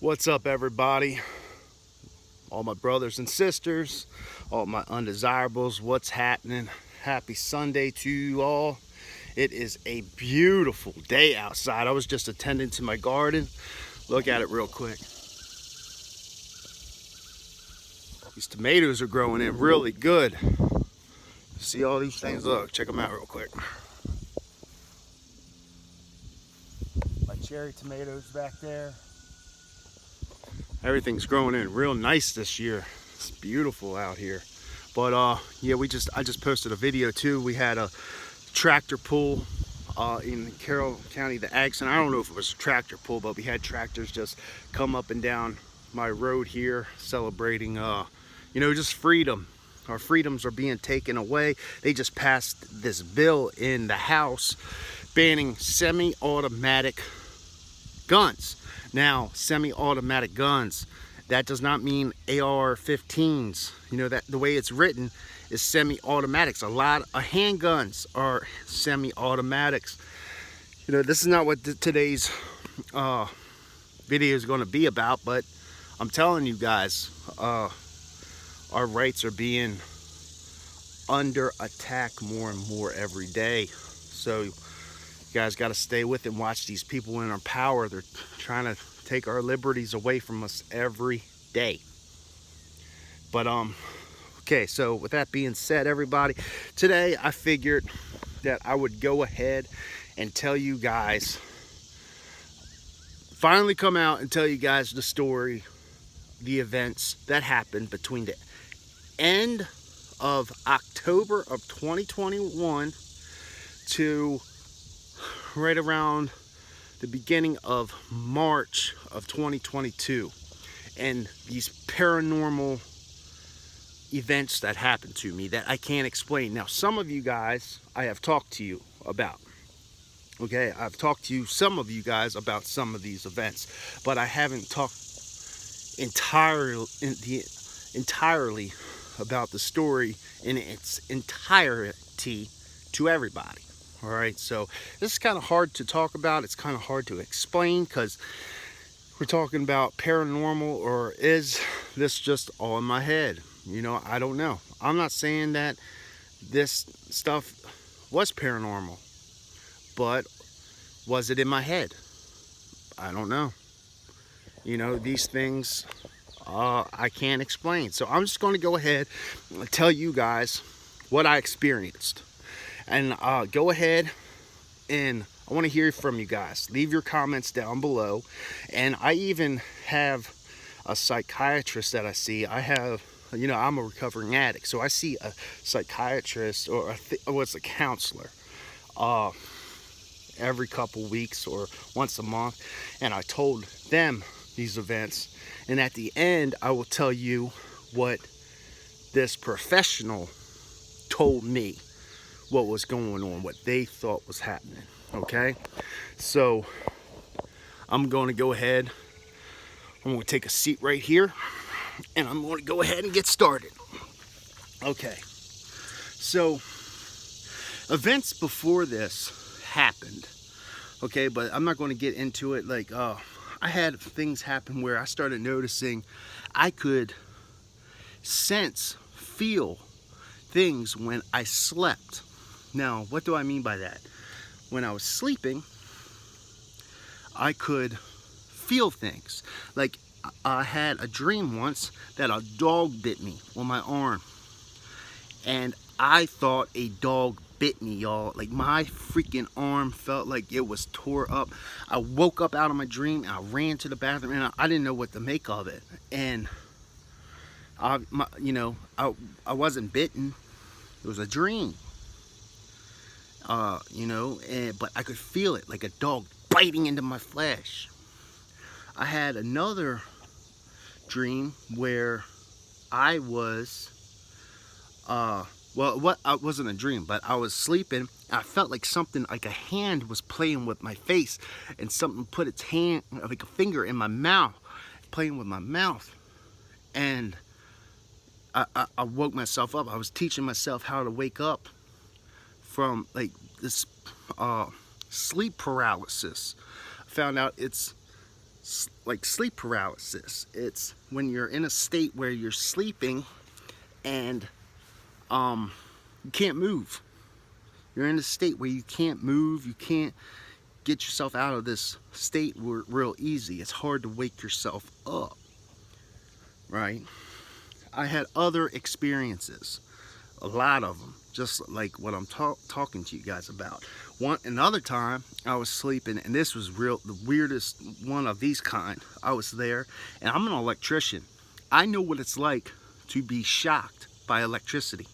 What's up, everybody? All my brothers and sisters, all my undesirables, what's happening? Happy Sunday to you all. It is a beautiful day outside. I was just attending to my garden. Look at it real quick. These tomatoes are growing in really good. See all these things? Look, check them out real quick. My cherry tomatoes back there. Everything's growing in real nice this year. It's beautiful out here. But yeah, I just posted a video too. We had a tractor pull in Carroll County, the ag center. I don't know if it was a tractor pull, but we had tractors just come up and down my road here celebrating just freedom. Our freedoms are being taken away. They just passed this bill in the House banning semi-automatic guns. Now, semi-automatic guns, that does not mean AR-15s. You know, that the way it's written is semi-automatics. A lot of handguns are semi-automatics. You know, this is not what today's video is going to be about, but I'm telling you guys, our rights are being under attack more and more every day. So you guys got to stay with it and watch these people in our power. They're trying to take our liberties away from us every day. But okay, so with that being said, everybody, today I figured that I would go ahead and tell you guys, finally come out and tell you guys the story, the events that happened between the end of October of 2021 to right around the beginning of March of 2022, and these paranormal events that happened to me that I can't explain. Now, some of you guys I have talked to you about. Okay, I've talked to some of you guys about some of these events, but I haven't talked entirely about the story in its entirety to everybody. All right, so this is kind of hard to talk about. It's kind of hard to explain because we're talking about paranormal, or is this just all in my head? You know, I don't know. I'm not saying that this stuff was paranormal, but was it in my head? I don't know. You know, these things I can't explain. So I'm just going to go ahead and tell you guys what I experienced. And go ahead, and I want to hear from you guys. Leave your comments down below. And I even have a psychiatrist that I see. I have, you know, I'm a recovering addict, so I see a psychiatrist or a counselor every couple weeks or once a month. And I told them these events. And at the end, I will tell you what this professional told me, what was going on, what they thought was happening. Okay, so I'm going to go ahead. I'm going to take a seat right here, and I'm going to go ahead and get started. Okay, so events before this happened. Okay, but I'm not going to get into it. Like, I had things happen where I started noticing I could sense, feel things when I slept. Now, what do I mean by that? When I was sleeping, I could feel things. Like, I had a dream once that a dog bit me on my arm. And I thought a dog bit me, y'all. Like, my freaking arm felt like it was tore up. I woke up out of my dream, and I ran to the bathroom, and I didn't know what to make of it. And, I wasn't bitten. It was a dream. But I could feel it like a dog biting into my flesh. I had another dream where I was, it wasn't a dream, but I was sleeping. And I felt like something, like a hand was playing with my face, and something put its hand, like a finger in my mouth, playing with my mouth. And I woke myself up. I was teaching myself how to wake up from like this sleep paralysis. I found out it's like sleep paralysis. It's when you're in a state where you're sleeping and you can't move. You're in a state where you can't move, you can't get yourself out of this state real easy. It's hard to wake yourself up, right? I had other experiences, a lot of them, just like what I'm talking to you guys about. Another time I was sleeping, and this was the weirdest one of these kind. I was there, and I'm an electrician. I know what it's like to be shocked by electricity.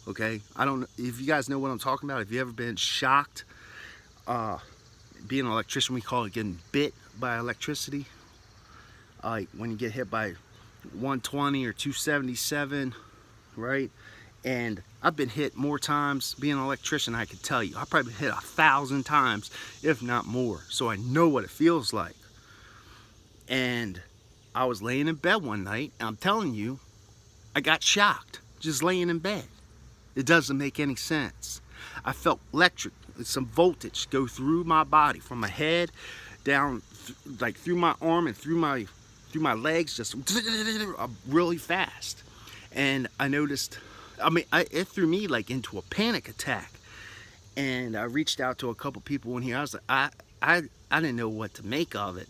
Okay, I don't know if you guys know what I'm talking about. If you ever been shocked, being an electrician, we call it getting bit by electricity. Like when you get hit by 120 or 277, right? And I've been hit more times being an electrician. I can tell you, I probably hit 1,000 times, if not more. So I know what it feels like. And I was laying in bed one night, and I'm telling you, I got shocked just laying in bed. It doesn't make any sense. I felt electric, some voltage go through my body, from my head down, like through my arm and through my legs, just really fast. And I noticed, it threw me like into a panic attack. And I reached out to a couple people in here. I was like, I didn't know what to make of it.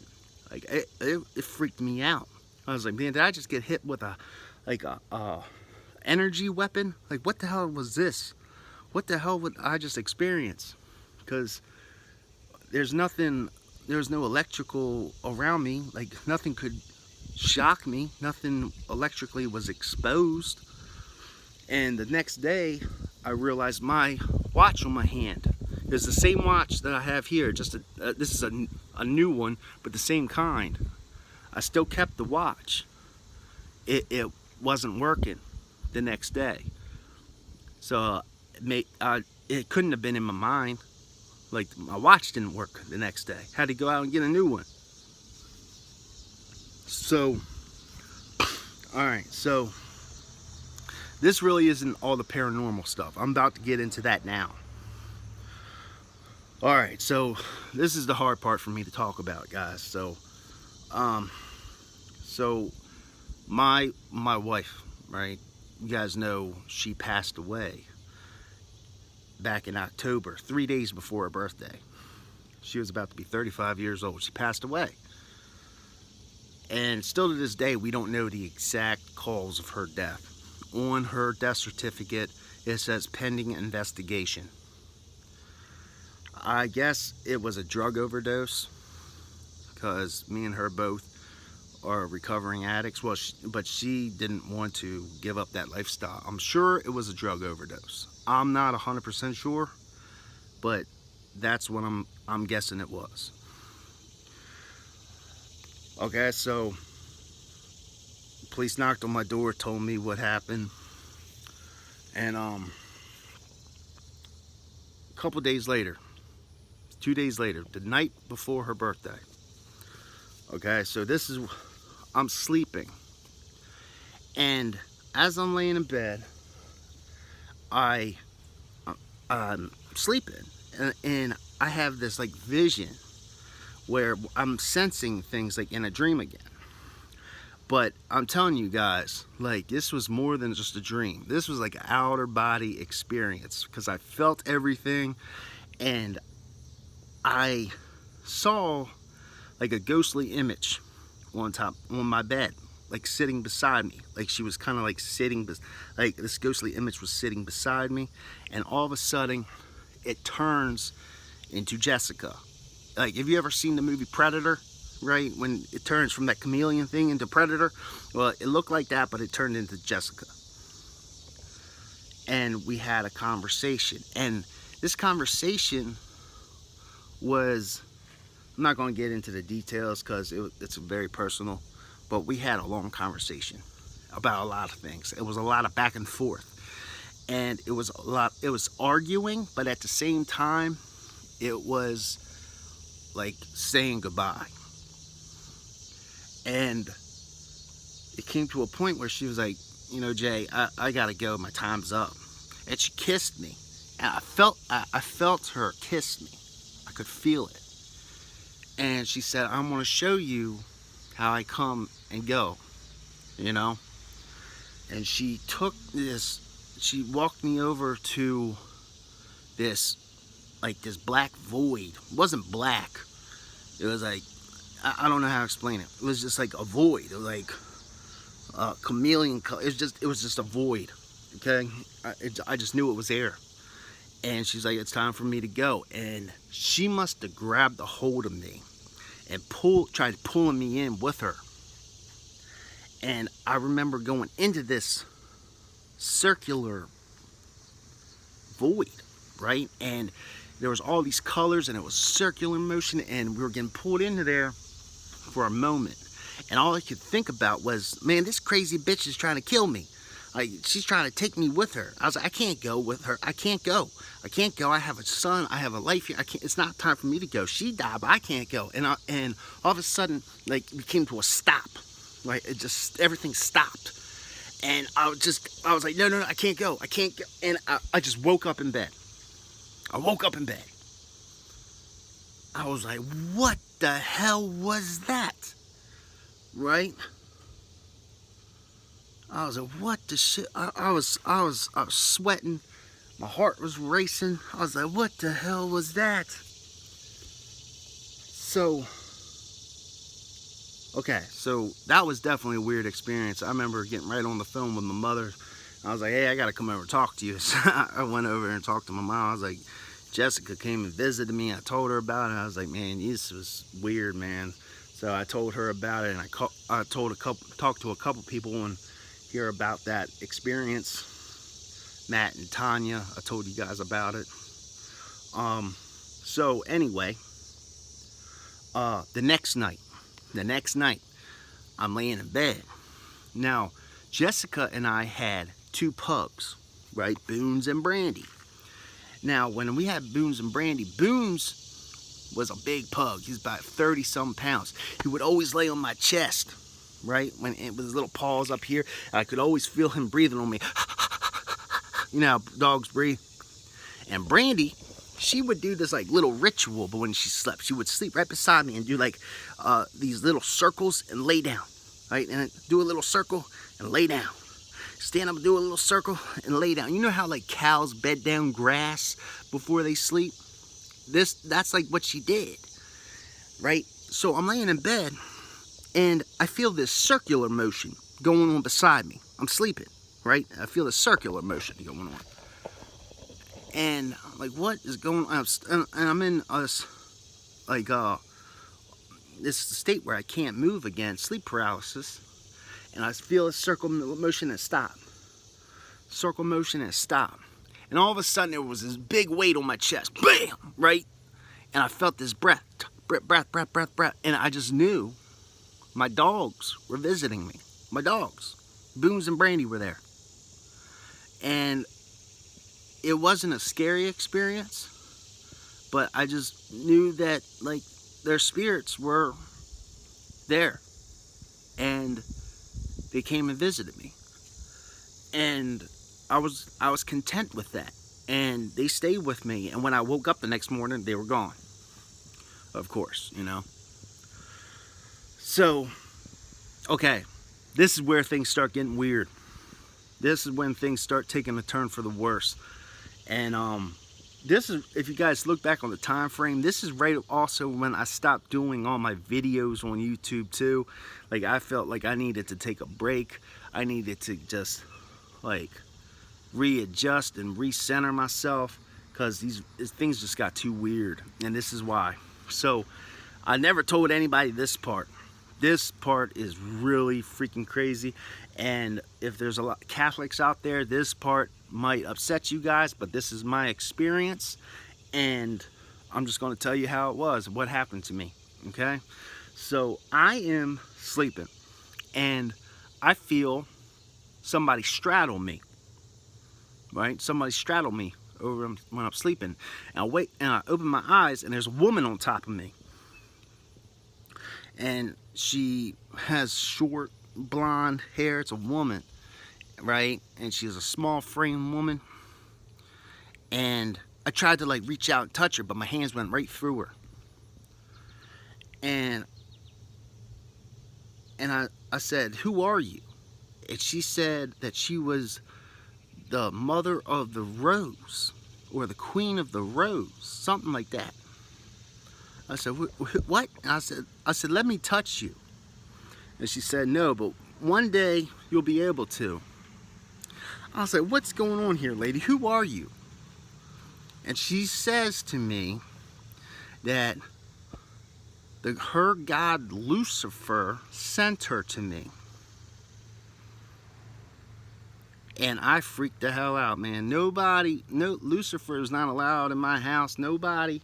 Like it freaked me out. I was like, man, did I just get hit with a energy weapon? Like, what the hell was this? What the hell would I just experience? Because there's no electrical around me. Like, nothing could shock me. Nothing electrically was exposed. And the next day, I realized my watch on my hand is the same watch that I have here. Just this is a new one, but the same kind. I still kept the watch. It wasn't working the next day. So it couldn't have been in my mind. Like, my watch didn't work the next day. Had to go out and get a new one. So, alright, so this really isn't all the paranormal stuff. I'm about to get into that now. Alright, so this is the hard part for me to talk about, guys. So my wife, right? You guys know she passed away back in October, 3 days before her birthday. She was about to be 35 years old. She passed away. And still to this day, we don't know the exact cause of her death. On her death certificate, it says pending investigation. I guess it was a drug overdose, because me and her both are recovering addicts. Well, but she didn't want to give up that lifestyle. I'm sure it was a drug overdose. I'm not 100% sure, but that's what I'm guessing it was. Okay, so police knocked on my door, told me what happened, and a couple days later, 2 days later, the night before her birthday. Okay, so I'm sleeping, and as I'm laying in bed, I'm sleeping, and I have this like vision where I'm sensing things like in a dream again. But I'm telling you guys, like, this was more than just a dream. This was like an outer body experience, because I felt everything, and I saw like a ghostly image on my bed, like sitting beside me. Like, she was kind of like sitting, like this ghostly image was sitting beside me, and all of a sudden it turns into Jessica. Like, have you ever seen the movie Predator? Right, when it turns from that chameleon thing into Predator? Well, it looked like that, but it turned into Jessica. And we had a conversation, and this conversation was, I'm not going to get into the details because it's very personal, but we had a long conversation about a lot of things. It was a lot of back and forth, and it was arguing, but at the same time it was like saying goodbye. And it came to a point where she was like, you know, Jay, I gotta go, my time's up. And she kissed me, and I felt her kiss me. I could feel it. And she said, I'm going to show you how I come and go, you know. And she took this, she walked me over to this, like this black void. It wasn't black. It was like, I don't know how to explain it. It was just like a void. It was like a chameleon color. It was just a void. Okay. I just knew it was there. And she's like, it's time for me to go. And she must have grabbed a hold of me and tried pulling me in with her. And I remember going into this circular void, right? And there was all these colors, and it was circular motion, and we were getting pulled into there for a moment. And all I could think about was, man, this crazy bitch is trying to kill me. Like, she's trying to take me with her. I was like, I can't go with her. I can't go. I can't go. I have a son. I have a life here. I can't. It's not time for me to go. She died, but I can't go. And all of a sudden, like, we came to a stop. Like, it just, everything stopped. And I was like, no, I can't go. I can't go. And I just woke up in bed. I woke up in bed. I was like, what the hell was that? Right? I was like, what the shit? I was sweating. My heart was racing. I was like, what the hell was that? So, okay, so that was definitely a weird experience. I remember getting right on the phone with my mother. I was like, hey, I gotta come over and talk to you. So I went over and talked to my mom. I was like, Jessica came and visited me. I told her about it. I was like, man, this was weird, man. So I told her about it, and I talked to a couple people and hear about that experience. Matt and Tanya, I told you guys about it. So anyway, the next night, I'm laying in bed. Now, Jessica and I had 2 pugs, right? Boones and Brandy. Now, when we had Boones and Brandy, Boones was a big pug. He's about 30-some pounds. He would always lay on my chest, right? With his little paws up here. I could always feel him breathing on me. You know how dogs breathe. And Brandy, she would do this like little ritual, but when she slept, she would sleep right beside me and do like these little circles and lay down, right? And do a little circle and lay down. Stand up and do a little circle and lay down. You know how like cows bed down grass before they sleep? That's like what she did, right? So I'm laying in bed and I feel this circular motion going on beside me. I'm sleeping, right? I feel the circular motion going on. And I'm like, what is going on? And I'm in this state where I can't move again, sleep paralysis. And I feel a circle motion and stop. Circle motion and stop. And all of a sudden there was this big weight on my chest. Bam! Right? And I felt this breath. Breath. And I just knew my dogs were visiting me. My dogs. Boones and Brandy were there. And it wasn't a scary experience, but I just knew that like their spirits were there. And they came and visited me. And I was content with that. And they stayed with me. And when I woke up the next morning, they were gone. Of course, you know. So, okay. This is where things start getting weird. This is when things start taking a turn for the worse. And this is, if you guys look back on the time frame, this is right also when I stopped doing all my videos on YouTube too. Like, I felt like I needed to take a break. I needed to just like readjust and recenter myself, because these things just got too weird. And this is why. So I never told anybody this part. This part is really freaking crazy. And if there's a lot of Catholics out there, this part might upset you guys, but this is my experience, and I'm just going to tell you how it was, what happened to me. Okay, so I am sleeping and I feel somebody straddle me, right? Somebody straddle me over when I'm sleeping, and I wake and I open my eyes and there's a woman on top of me, and she has short blonde hair. It's a woman, right? And she's a small frame woman. And I tried to like reach out and touch her, but my hands went right through her. And I said, "Who are you?" And she said that she was the mother of the rose, or the queen of the rose, something like that. I said, "What?" And I said, "Let me touch you." And she said, "No, but one day you'll be able to." I said, "What's going on here, lady? Who are you?" And she says to me that her god Lucifer sent her to me. And I freaked the hell out, man. Lucifer is not allowed in my house. Nobody,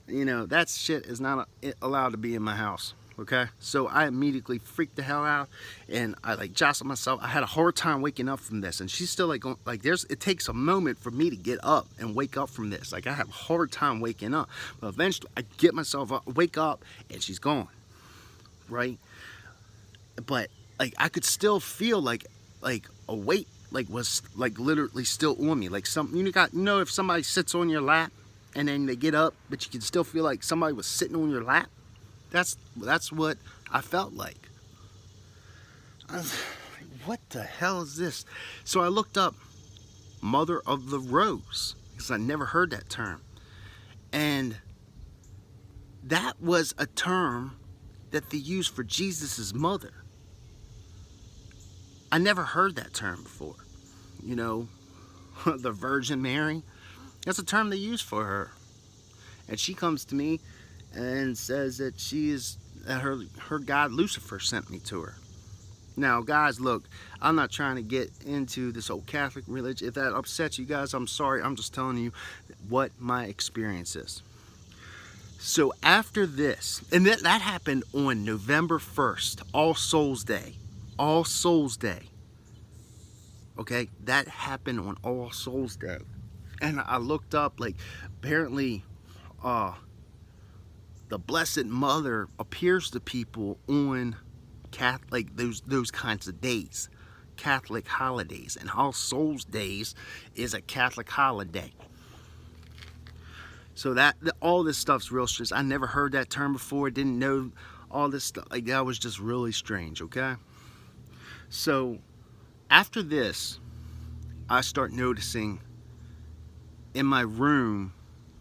that shit is not allowed to be in my house. Okay, so I immediately freaked the hell out, and I like jostled myself. I had a hard time waking up from this, and she's still like it takes a moment for me to get up and wake up from this. Like, I have a hard time waking up, but eventually I get myself up, wake up, and she's gone, right? But like, I could still feel like a weight was literally still on me, like if somebody sits on your lap and then they get up, but you can still feel like somebody was sitting on your lap. That's what I felt like. I was like, what the hell is this? So I looked up Mother of the Rose, because I never heard that term. And that was a term that they used for Jesus' mother. I never heard that term before. The Virgin Mary. That's a term they use for her. And she comes to me and says that her god Lucifer sent me to her. Now, guys, look, I'm not trying to get into this old Catholic religion. If that upsets you guys, I'm sorry. I'm just telling you what my experience is. So after this, and that happened on November 1st, All Souls Day. All Souls Day. Okay, that happened on All Souls Day. And I looked up, like, apparently the Blessed Mother appears to people on Catholic, those kinds of days, Catholic holidays, and All Souls Days is a Catholic holiday. So all this stuff's real strange. I never heard that term before. Didn't know all this stuff. Like, that was just really strange. Okay. So after this, I start noticing in my room,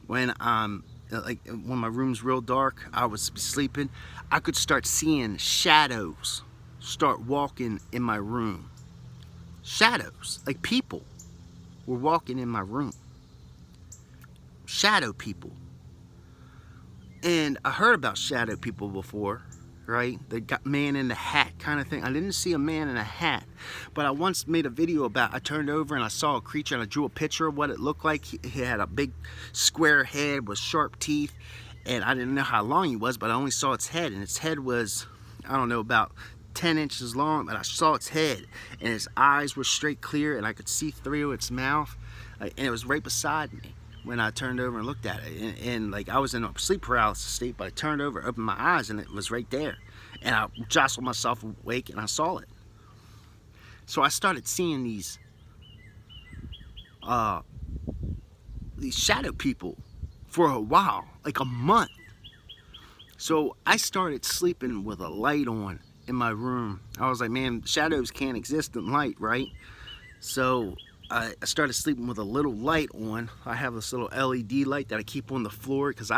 when my room's real dark, I was sleeping, I could start seeing shadows start walking in my room. Shadows, like people were walking in my room. Shadow people. And I heard about shadow people before, right? The man in the hat kind of thing. I didn't see a man in a hat, but I once made a video about, I turned over and I saw a creature, and I drew a picture of what it looked like. He had a big square head with sharp teeth, and I didn't know how long he was, but I only saw its head, and its head was, I don't know, about 10 inches long, but I saw its head, and its eyes were straight clear, and I could see through its mouth, and it was right beside me when I turned over and looked at it. And like, I was in a sleep paralysis state, but I turned over, opened my eyes, and it was right there. And I jostled myself awake, and I saw it. So I started seeing these shadow people for a while, like a month. So I started sleeping with a light on in my room. I was like, man, shadows can't exist in light, right? So I started sleeping with a little light on. I have this little LED light that I keep on the floor, because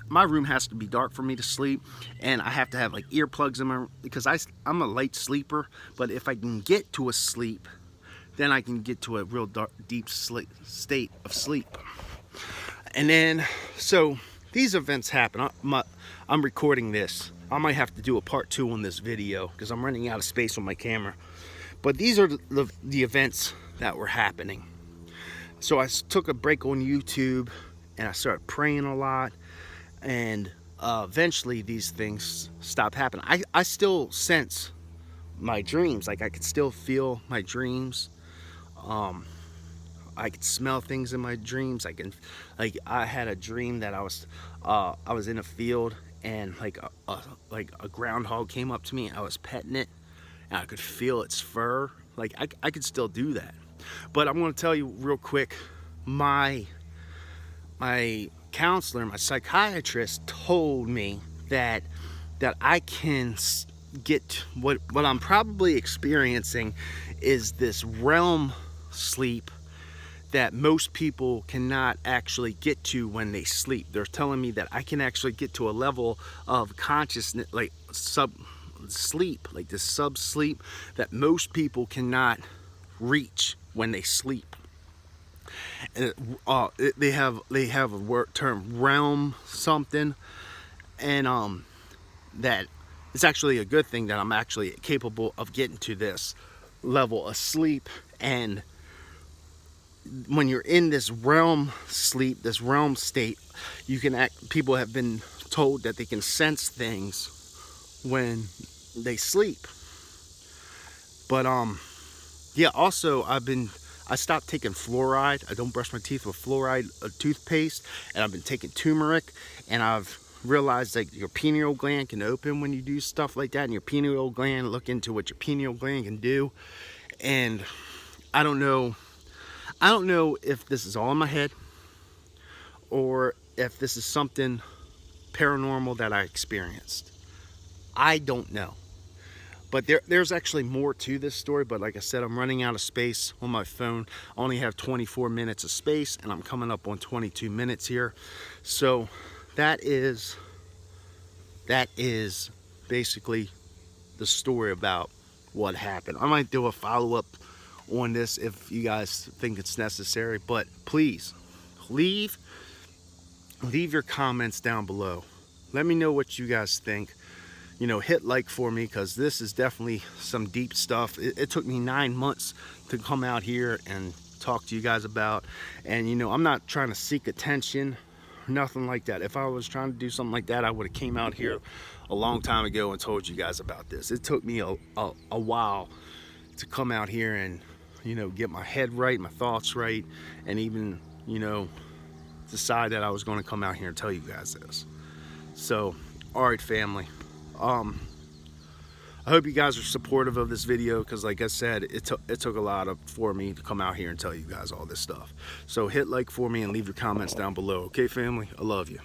my room has to be dark for me to sleep, and I have to have like earplugs in my, because I'm a light sleeper, but if I can get to a sleep, then I can get to a real dark, deep state of sleep. And then, so these events happen. I'm recording this. I might have to do a part 2 on this video, because I'm running out of space on my camera. But these are the events that were happening. So I took a break on YouTube, and I started praying a lot, and eventually these things stopped happening. I still sense my dreams. Like, I could still feel my dreams. I could smell things in my dreams. I had a dream that I was in a field, and like a groundhog came up to me, and I was petting it, and I could feel its fur. Like, I could still do that. But I'm going to tell you real quick, my counselor, my psychiatrist told me that I can get what I'm probably experiencing is this realm sleep that most people cannot actually get to when they sleep. They're telling me that I can actually get to a level of consciousness, like sub sleep, like this sub sleep, that most people cannot reach when they sleep. And they have a word term, realm something, and that it's actually a good thing that I'm actually capable of getting to this level of sleep. And when you're in this realm sleep, this realm state, you can people have been told that they can sense things when they sleep. But yeah, also I stopped taking fluoride. I don't brush my teeth with fluoride toothpaste, and I've been taking turmeric, and I've realized like your pineal gland can open when you do stuff like that, and your pineal gland, look into what your pineal gland can do. And I don't know if this is all in my head or if this is something paranormal that I experienced. I don't know. But there's actually more to this story, but like I said, I'm running out of space on my phone. I only have 24 minutes of space, and I'm coming up on 22 minutes here. So that is basically the story about what happened. I might do a follow-up on this if you guys think it's necessary, but please leave your comments down below. Let me know what you guys think. You know, hit like for me, because this is definitely some deep stuff. It took me 9 months to come out here and talk to you guys about. And you know, I'm not trying to seek attention, nothing like that. If I was trying to do something like that, I would have came out here a long time ago and told you guys about this. It took me a while to come out here and, you know, get my head right, my thoughts right, and even, you know, decide that I was going to come out here and tell you guys this. So, all right, family. I hope you guys are supportive of this video, because like I said, it took a lot for me to come out here and tell you guys all this stuff. So hit like for me and leave your comments down below. Okay, family? I love you.